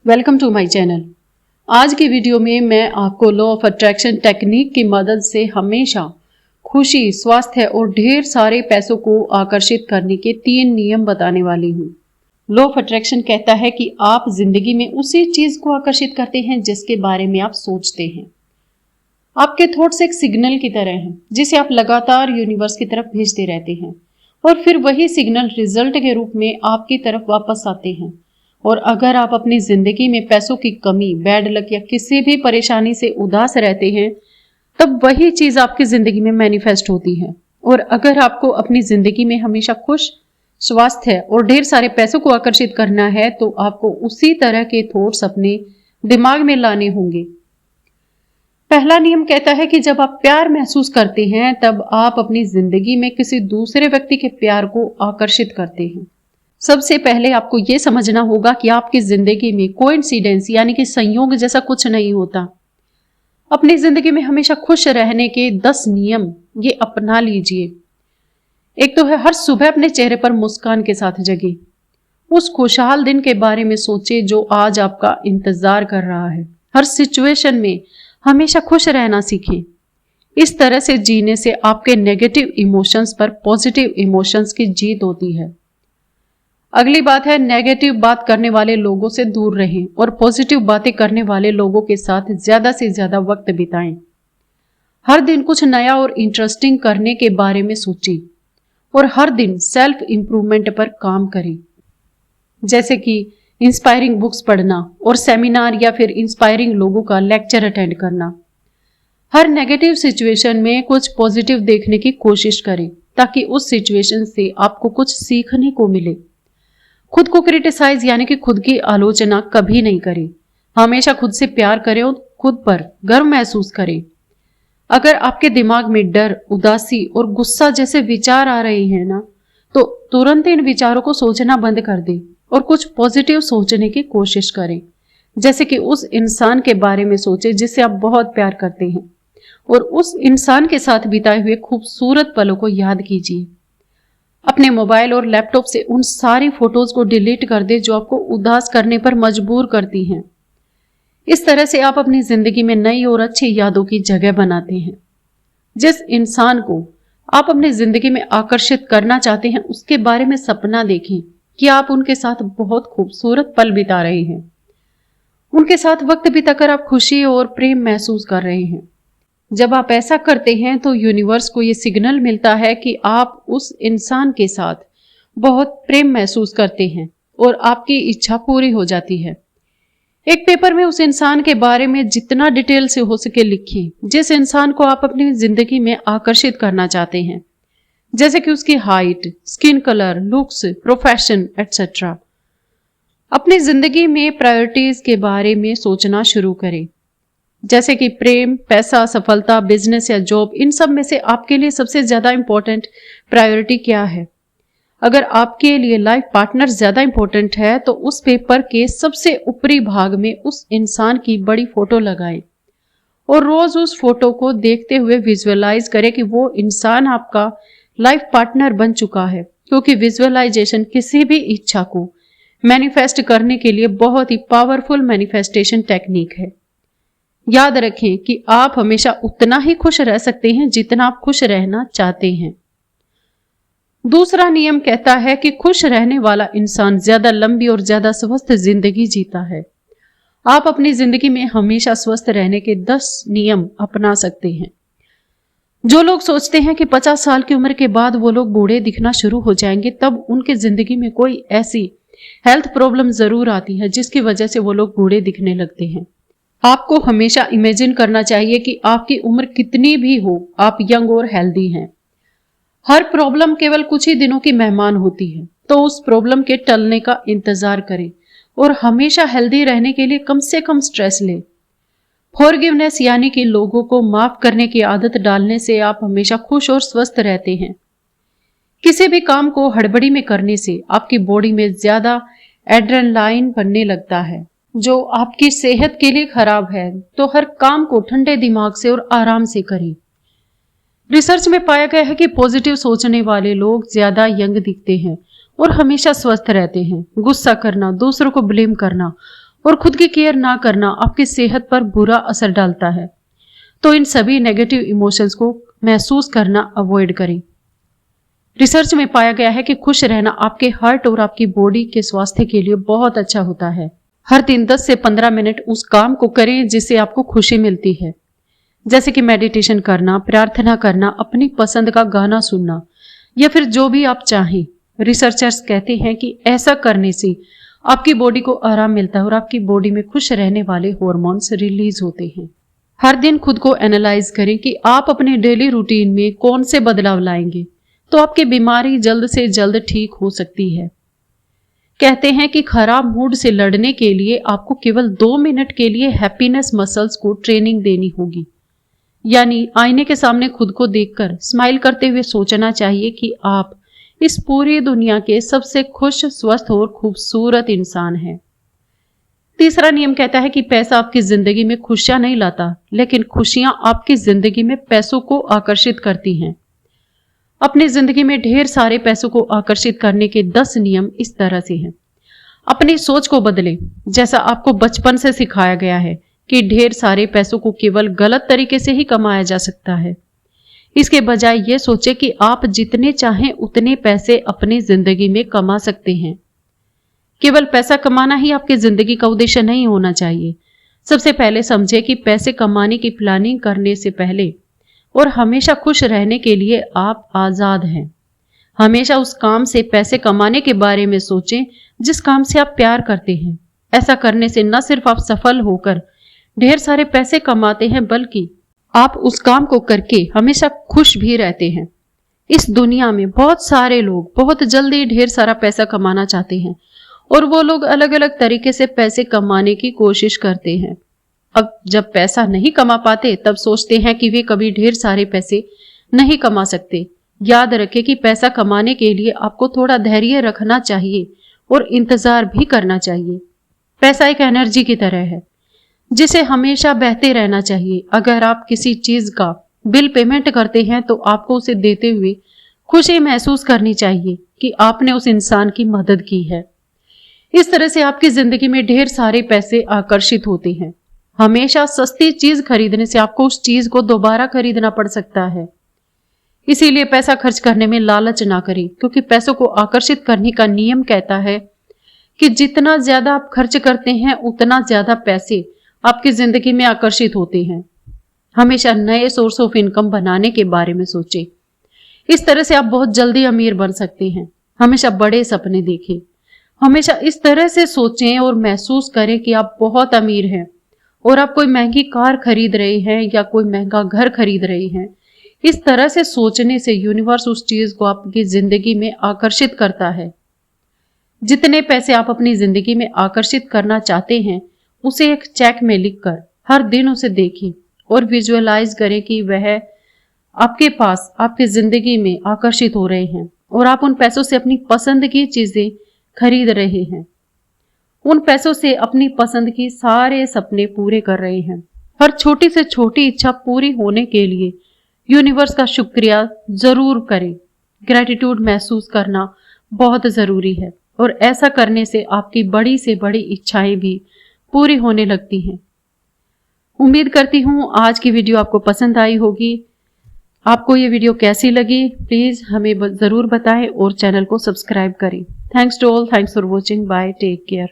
Welcome to my channel. आज की video में मैं आपको लॉ ऑफ अट्रैक्शन टेक्निक की मदद से हमेशा खुशी, स्वास्थ्य और ढेर सारे पैसों को आकर्षित करने के 3 नियम बताने वाली हूँ। लॉ ऑफ अट्रैक्शन कहता है कि आप जिंदगी में उसी चीज को आकर्षित करते हैं जिसके बारे में आप सोचते हैं। आपके थॉट्स एक सिग्नल की तरह हैं जिसे आप लगातार यूनिवर्स की तरफ भेजते रहते हैं और फिर वही सिग्नल रिजल्ट के रूप में आपकी तरफ वापस आते हैं। और अगर आप अपनी जिंदगी में पैसों की कमी, बैड लक या किसी भी परेशानी से उदास रहते हैं, तब वही चीज आपकी जिंदगी में मैनिफेस्ट होती है। और अगर आपको अपनी जिंदगी में हमेशा खुश, स्वास्थ्य और ढेर सारे पैसों को आकर्षित करना है तो आपको उसी तरह के थॉट्स अपने दिमाग में लाने होंगे। पहला नियम कहता है कि जब आप प्यार महसूस करते हैं तब आप अपनी जिंदगी में किसी दूसरे व्यक्ति के प्यार को आकर्षित करते हैं। सबसे पहले आपको यह समझना होगा कि आपकी जिंदगी में कोइंसिडेंस यानी कि संयोग जैसा कुछ नहीं होता। अपनी जिंदगी में हमेशा खुश रहने के 10 नियम ये अपना लीजिए। एक तो है, हर सुबह अपने चेहरे पर मुस्कान के साथ जगे। उस खुशहाल दिन के बारे में सोचे जो आज आपका इंतजार कर रहा है। हर सिचुएशन में हमेशा खुश रहना सीखें। इस तरह से जीने से आपके नेगेटिव इमोशंस पर पॉजिटिव इमोशंस की जीत होती है। अगली बात है, नेगेटिव बात करने वाले लोगों से दूर रहें और पॉजिटिव बातें करने वाले लोगों के साथ ज्यादा से ज्यादा वक्त बिताएं। हर दिन कुछ नया और इंटरेस्टिंग करने के बारे में सोचें और हर दिन सेल्फ इंप्रूवमेंट पर काम करें, जैसे कि इंस्पायरिंग बुक्स पढ़ना और सेमिनार या फिर इंस्पायरिंग लोगों का लेक्चर अटेंड करना। हर नेगेटिव सिचुएशन में कुछ पॉजिटिव देखने की कोशिश करें ताकि उस सिचुएशन से आपको कुछ सीखने को मिले। खुद को क्रिटिसाइज यानी कि खुद की आलोचना कभी नहीं करें। हमेशा खुद से प्यार करें और खुद पर गर्व महसूस करें। अगर आपके दिमाग में डर, उदासी और गुस्सा जैसे विचार आ रहे हैं ना, तो तुरंत इन विचारों को सोचना बंद कर दें और कुछ पॉजिटिव सोचने की कोशिश करें। जैसे कि उस इंसान के बारे में सोचें जिससे आप बहुत प्यार करते हैं और उस इंसान के साथ बिताए हुए खूबसूरत पलों को याद कीजिए। अपने मोबाइल और लैपटॉप से उन सारी फोटोज को डिलीट कर दे जो आपको उदास करने पर मजबूर करती हैं। इस तरह से आप अपनी जिंदगी में नई और अच्छी यादों की जगह बनाते हैं। जिस इंसान को आप अपनी जिंदगी में आकर्षित करना चाहते हैं उसके बारे में सपना देखें कि आप उनके साथ बहुत खूबसूरत पल बिता रहे हैं। उनके साथ वक्त बिताकर आप खुशी और प्रेम महसूस कर रहे हैं। जब आप ऐसा करते हैं तो यूनिवर्स को ये सिग्नल मिलता है कि आप उस इंसान के साथ बहुत प्रेम महसूस करते हैं और आपकी इच्छा पूरी हो जाती है। एक पेपर में उस इंसान के बारे में जितना डिटेल से हो सके लिखें जिस इंसान को आप अपनी जिंदगी में आकर्षित करना चाहते हैं, जैसे कि उसकी height, skin colour, looks, profession etcetera. अपनी जिंदगी में प्रायोरिटीज के बारे में सोचना शुरू करें, जैसे कि प्रेम, पैसा, सफलता, बिजनेस या जॉब। इन सब में से आपके लिए सबसे ज्यादा इंपॉर्टेंट प्रायोरिटी क्या है? अगर आपके लिए लाइफ पार्टनर ज्यादा इंपॉर्टेंट है तो उस पेपर के सबसे ऊपरी भाग में उस इंसान की बड़ी फोटो लगाएं और रोज उस फोटो को देखते हुए विजुअलाइज करें कि वो इंसान आपका लाइफ पार्टनर बन चुका है, क्योंकि विजुअलाइजेशन किसी भी इच्छा को मैनिफेस्ट करने के लिए बहुत ही पावरफुल मैनिफेस्टेशन टेक्निक है। याद रखें कि आप हमेशा उतना ही खुश रह सकते हैं जितना आप खुश रहना चाहते हैं। दूसरा नियम कहता है कि खुश रहने वाला इंसान ज्यादा लंबी और ज्यादा स्वस्थ जिंदगी जीता है। आप अपनी जिंदगी में हमेशा स्वस्थ रहने के 10 नियम अपना सकते हैं। जो लोग सोचते हैं कि 50 साल की उम्र के बाद वो लोग बूढ़े दिखना शुरू हो जाएंगे, तब उनके जिंदगी में कोई ऐसी हेल्थ प्रॉब्लम जरूर आती है जिसकी वजह से वो लोग बूढ़े दिखने लगते हैं। आपको हमेशा इमेजिन करना चाहिए कि आपकी उम्र कितनी भी हो, आप यंग और हेल्दी हैं। हर प्रॉब्लम केवल कुछ ही दिनों की मेहमान होती है, तो उस प्रॉब्लम के टलने का इंतजार करें और हमेशा हेल्दी रहने के लिए कम से कम स्ट्रेस लें। फॉरगिवनेस यानी कि लोगों को माफ करने की आदत डालने से आप हमेशा खुश और स्वस्थ रहते हैं। किसी भी काम को हड़बड़ी में करने से आपकी बॉडी में ज्यादा एड्रेनलाइन बनने लगता है जो आपकी सेहत के लिए खराब है। तो हर काम को ठंडे दिमाग से और आराम से करें। रिसर्च में पाया गया है कि पॉजिटिव सोचने वाले लोग ज्यादा यंग दिखते हैं और हमेशा स्वस्थ रहते हैं। गुस्सा करना, दूसरों को ब्लेम करना और खुद की केयर ना करना आपकी सेहत पर बुरा असर डालता है। तो इन सभी नेगेटिव इमोशंस को महसूस करना अवॉइड करें। रिसर्च में पाया गया है कि खुश रहना आपके हार्ट और आपकी बॉडी के स्वास्थ्य के लिए बहुत अच्छा होता है। हर दिन 10 से 15 मिनट उस काम को करें जिससे आपको खुशी मिलती है, जैसे कि मेडिटेशन करना, प्रार्थना करना, अपनी पसंद का गाना सुनना या फिर जो भी आप चाहें। रिसर्चर्स कहते हैं कि ऐसा करने से आपकी बॉडी को आराम मिलता है और आपकी बॉडी में खुश रहने वाले हार्मोन्स रिलीज होते हैं। हर दिन खुद को एनालाइज करें कि आप अपने डेली रूटीन में कौन से बदलाव लाएंगे तो आपकी बीमारी जल्द से जल्द ठीक हो सकती है। कहते हैं कि खराब मूड से लड़ने के लिए आपको केवल 2 मिनट के लिए हैप्पीनेस मसल्स को ट्रेनिंग देनी होगी। यानी आईने के सामने खुद को देखकर स्माइल करते हुए सोचना चाहिए कि आप इस पूरी दुनिया के सबसे खुश, स्वस्थ और खूबसूरत इंसान हैं। तीसरा नियम कहता है कि पैसा आपकी जिंदगी में खुशियां नहीं लाता, लेकिन खुशियां आपकी जिंदगी में पैसों को आकर्षित करती हैं। अपनी जिंदगी में ढेर सारे पैसों को आकर्षित करने के 10 नियम इस तरह से हैं। अपनी सोच को बदलें। जैसा आपको बचपन से सिखाया गया है कि ढेर सारे पैसों को केवल गलत तरीके से ही कमाया जा सकता है, इसके बजाय ये सोचें कि आप जितने चाहें उतने पैसे अपनी जिंदगी में कमा सकते हैं। केवल पैसा कमाना ही आपकी जिंदगी का उद्देश्य नहीं होना चाहिए। सबसे पहले समझे कि पैसे कमाने की प्लानिंग करने से पहले और हमेशा खुश रहने के लिए आप आजाद हैं। हमेशा उस काम से पैसे कमाने के बारे में सोचें जिस काम से आप प्यार करते हैं। ऐसा करने से न सिर्फ आप सफल होकर ढेर सारे पैसे कमाते हैं, बल्कि आप उस काम को करके हमेशा खुश भी रहते हैं। इस दुनिया में बहुत सारे लोग बहुत जल्दी ढेर सारा पैसा कमाना चाहते हैं और वो लोग अलग अलग तरीके से पैसे कमाने की कोशिश करते हैं। अब जब पैसा नहीं कमा पाते तब सोचते हैं कि वे कभी ढेर सारे पैसे नहीं कमा सकते। याद रखें कि पैसा कमाने के लिए आपको थोड़ा धैर्य रखना चाहिए और इंतजार भी करना चाहिए। पैसा एक एनर्जी की तरह है जिसे हमेशा बहते रहना चाहिए। अगर आप किसी चीज का बिल पेमेंट करते हैं तो आपको उसे देते हुए खुशी महसूस करनी चाहिए कि आपने उस इंसान की मदद की है। इस तरह से आपकी जिंदगी में ढेर सारे पैसे आकर्षित होते हैं। हमेशा सस्ती चीज खरीदने से आपको उस चीज को दोबारा खरीदना पड़ सकता है। इसीलिए पैसा खर्च करने में लालच ना करें, क्योंकि पैसों को आकर्षित करने का नियम कहता है कि जितना ज्यादा आप खर्च करते हैं उतना ज्यादा पैसे आपकी जिंदगी में आकर्षित होते हैं। हमेशा नए सोर्स ऑफ इनकम बनाने के बारे में सोचें। इस तरह से आप बहुत जल्दी अमीर बन सकते हैं। हमेशा बड़े सपने देखें। हमेशा इस तरह से सोचें और महसूस करें कि आप बहुत अमीर हैं और आप कोई महंगी कार खरीद रहे हैं या कोई महंगा घर खरीद रहे हैं। इस तरह से सोचने से यूनिवर्स उस चीज को आपकी जिंदगी में आकर्षित करता है। जितने पैसे आप अपनी जिंदगी में आकर्षित करना चाहते हैं उसे एक चेक में लिखकर हर दिन उसे देखें और विजुअलाइज करें कि वह आपके पास आपकी जिंदगी में आकर्षित हो रहे हैं और आप उन पैसों से अपनी पसंद की चीजें खरीद रहे हैं। उन पैसों से अपनी पसंद की सारे सपने पूरे कर रहे हैं। हर छोटी से छोटी इच्छा पूरी होने के लिए यूनिवर्स का शुक्रिया जरूर करें। ग्रेटिट्यूड महसूस करना बहुत जरूरी है और ऐसा करने से आपकी बड़ी से बड़ी इच्छाएं भी पूरी होने लगती हैं। उम्मीद करती हूँ आज की वीडियो आपको पसंद आई होगी। आपको ये वीडियो कैसी लगी प्लीज हमें जरूर बताएं और चैनल को सब्सक्राइब करें। Thanks to all, thanks for watching, bye, take care.